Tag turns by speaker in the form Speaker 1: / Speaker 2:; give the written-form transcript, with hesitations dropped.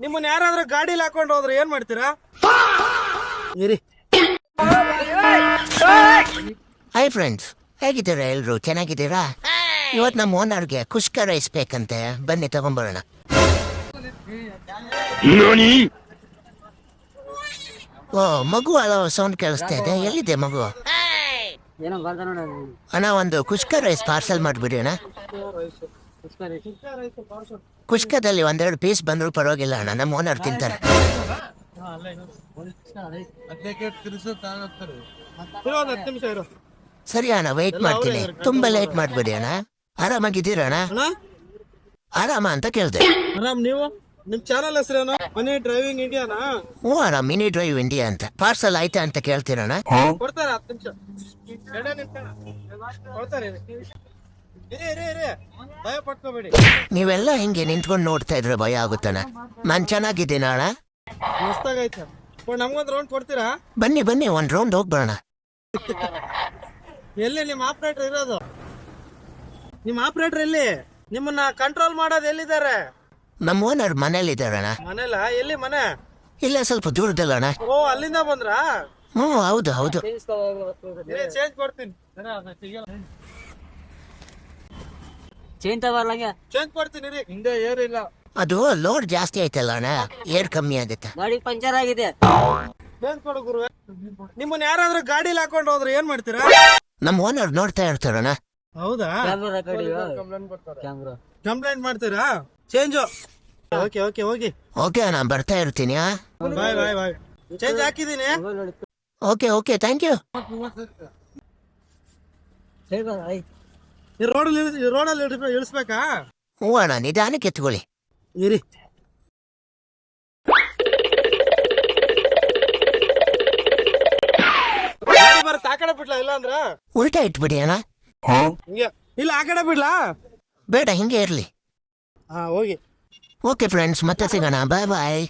Speaker 1: ನಿಮ್ಮನ್ನ ಯಾರಾದ್ರೂ ಗಾಡಿಲಿ ಹಾಕೊಂಡು ಹೋದ್ರೆ ಏನ್ ಮಾಡ್ತೀರಾ? ಇರಿ.
Speaker 2: ಹಾಯ್ ಫ್ರೆಂಡ್ಸ್, ಹೇಗಿದ್ದೀರಾ ಎಲ್ರು? ಚೆನ್ನಾಗಿದ್ದೀರಾ? ಇವತ್ತು ನಮ್ಮ ಓನರ್ಗೆ ಕುಷ್ಕ ರೈಸ್ ಬೇಕಂತೆ, ಬನ್ನಿ ತಗೊಂಬರೋಣ. ಓ, ಮಗು ಅಲೋ ಸೌಂಡ್ ಕೇಳಿಸ್ತಾ ಇದೆ. ಎಲ್ಲಿದೆ ಮಗು? ಅಣ್ಣ, ಒಂದು ಕುಷ್ಕ ರೈಸ್ ಪಾರ್ಸಲ್ ಮಾಡಿಬಿಡಿ ಅಣ್ಣ. ಕುಷ್ಕದಲ್ಲಿ ಒಂದೆರಡು ಪೀಸ್ ಬಂದ್ರು ಪರವಾಗಿಲ್ಲ ಅಣ್ಣ, ನಮ್ಮ ಓನರ್ ತಿಂತಾರೆ. ಸರಿ ಅಣ್ಣ, ವೆಯ್ಟ್ ಮಾಡ್ತೀನಿ. ತುಂಬಾ ಲೇಟ್ ಮಾಡ್ಬಿಡಿ ಅಣ್ಣ. ಆರಾಮಾಗಿದ್ದೀರಣ್ಣ? ಆರಾಮ ಅಂತ ಕೇಳ್ದೆ.
Speaker 1: ಆರಾಮ್. ನೀವು ನಿಮ್ ಚಾನಲ್ ಹೆಸರೇನು? ಮನಿ ಡ್ರೈವಿಂಗ್ ಇಂಡಿಯಾನಾ?
Speaker 2: ಹ್ಞೂ ಅಣ್ಣ, ಮಿನಿ ಡ್ರೈವ್ ಇಂಡಿಯಾ ಅಂತ. ಪಾರ್ಸಲ್ ಆಯ್ತಾ ಅಂತ ಕೇಳ್ತೀರಣ್ಣ?
Speaker 1: ಕೊಡ್ತಾರೆ, 10 ನಿಮಿಷ ಕೊಡ್ತಾರೆ. ಭಯ ಪಟ್ಕೋಬೇಡಿ.
Speaker 2: ನೀವೆಲ್ಲ ಹಿಂಗೆ ನಿಂತ್ಕೊಂಡು ನೋಡ್ತಾ ಇದ್ರೆ ಭಯ ಆಗುತ್ತಣ್ಣ. ನಾನ್ ಚೆನ್ನಾಗಿದ್ದೀನ ಅಣ್ಣ?
Speaker 1: ಮಸ್ತಾಗೈತೆ. ನಮ್ಗೊಂದ್ ರೌಂಡ್ ಕೊಡ್ತೀರಾ?
Speaker 2: ಬನ್ನಿ ಬನ್ನಿ, ಒಂದ್ ರೌಂಡ್ ಹೋಗ್ಬರೋಣ.
Speaker 1: ಎಲ್ಲಿ ನಿಮ್ಮ ಆಪರೇಟರ್ ಇರೋದು? ನಿಮ್ಮ ಆಪರೇಟರ್ ಎಲ್ಲಿ? ನಿಮ್ಮನ್ನ ಕಂಟ್ರೋಲ್ ಮಾಡೋದು ಎಲ್ಲಿದ್ದಾರೆ?
Speaker 2: ನಮ್ಮ ಓನರ್ ಮನೇಲಿದ್ದಾರಣ್ಣ.
Speaker 1: ಮನೆಲ್ಲ? ಎಲ್ಲಿ ಮನೆ?
Speaker 2: ಇಲ್ಲ, ಸ್ವಲ್ಪ ದೂರದಲ್ಲಣ್ಣ.
Speaker 1: ಓ, ಅಲ್ಲಿಂದ ಬಂದ್ರಾ?
Speaker 2: ಹ್ಞೂ, ಹೌದು ಹೌದು.
Speaker 1: ಚೇಂಜ್ ಕೊಡ್ತೀನಿ. ಚೇಂಜ್ ಕೊಡ್ತೀನಿ ರೀ. ಹಿಂದೆ ಏರಿಲ್ಲ.
Speaker 2: ಅದು ಲೋಡ್ ಜಾಸ್ತಿ ಆಯ್ತಲ್ಲ ಅಣ್ಣ, ಏರ್ ಕಮ್ಮಿ ಆಗುತ್ತೆ.
Speaker 3: ಗಾಡಿ ಪಂಚರ್ ಆಗಿದೆ.
Speaker 1: ಚೇಂಜ್ ಕೊಡು ಗುರುವೆ. ನಿಮ್ಮನ್ನ ಯಾರಾದ್ರೂ ಗಾಡಿಲಿ ಹಾಕೊಂಡು ಹೋದ್ರೆ ಏನ್ ಮಾಡ್ತೀರಾ?
Speaker 2: ನಮ್ಮ ಓನರ್ ನೋಡ್ತಾ ಇರ್ತಾರಣ್ಣ.
Speaker 1: ಹೌದಾ? ಕಂಪ್ಲೇಂಟ್ ಮಾಡ್ತೀರಾ? ಚೇಂಜ್. ಓಕೆ ಓಕೆ, ಹೋಗಿ.
Speaker 2: ಓಕೆ ಅಣ್ಣ, ಬರ್ತಾ ಇರ್ತೀನಿ.
Speaker 1: Bye bye bye. ಚೇಂಜ್ ಹಾಕಿದೀನಿ.
Speaker 2: Okay okay, thank you.
Speaker 1: ರೋಡಲ್ಲಿ ಇಳಿಸ್ಬೇಕಾ?
Speaker 2: ಹ್ಞೂ ಅಣ್ಣ, ನಿಧಾನಕ್ಕೆ ಎತ್ಕೊಳ್ಳಿ.
Speaker 1: ಇರಿ. ಬರತ್ತ ಆ ಕಡೆ ಬಿಡ್ಲಾ? ಇಲ್ಲ ಅಂದ್ರ
Speaker 2: ಉಲ್ಟಾ ಇಟ್ಬಿಡಿ ಅಣ್ಣ.
Speaker 1: ಹಿಂಗೆ ಇಲ್ಲ, ಆ ಕಡೆ ಬಿಡ್ಲಾ?
Speaker 2: ಬೇಡ, ಹಿಂಗೆ ಇರ್ಲಿ.
Speaker 1: ಹಾ, ಹೋಗಿ.
Speaker 2: ಓಕೆ ಫ್ರೆಂಡ್ಸ್, ಮತ್ತೆ ಸಿಗೋಣ. ಬಾಯ್ ಬಾಯ್.